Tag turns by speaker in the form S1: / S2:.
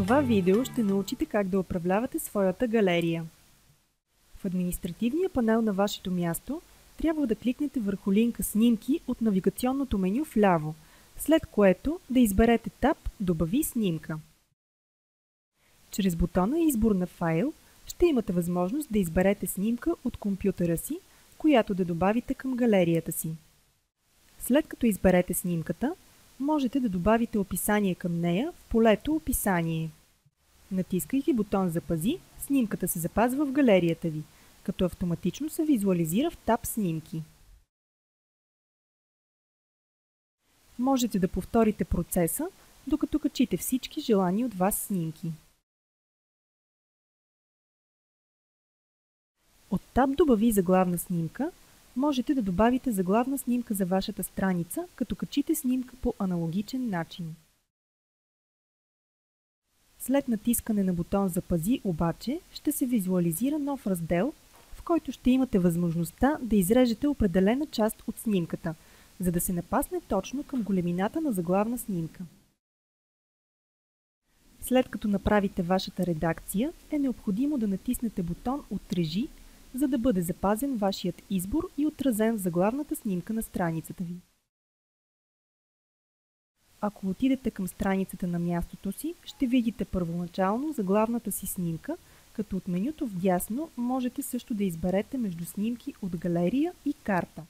S1: това видео ще научите как да управлявате своята галерия. В административния панел на вашето място трябва да кликнете върху линка Снимки от навигационното меню вляво, след което да изберете таб Добави снимка. Чрез бутона Избор на файл ще имате възможност да изберете снимка от компютъра си, която да добавите към галерията си. След като изберете снимката, можете да добавите описание към нея в полето Описание. Натискайки бутон Запази, снимката се запазва в галерията ви, като автоматично се визуализира в таб Снимки. Можете да повторите процеса, докато качите всички желани от вас снимки. От таб Добави заглавна снимка можете да добавите заглавна снимка за вашата страница, като качите снимка по аналогичен начин. След натискане на бутон Запази обаче ще се визуализира нов раздел, в който ще имате възможността да изрежете определена част от снимката, за да се напасне точно към големината на заглавна снимка. След като направите вашата редакция, е необходимо да натиснете бутон Отрежи, за да бъде запазен вашият избор и отразен в заглавната снимка на страницата ви. Ако отидете към страницата на мястото си, ще видите първоначално заглавната си снимка, като от менюто вдясно можете също да изберете между снимки от галерия и карта.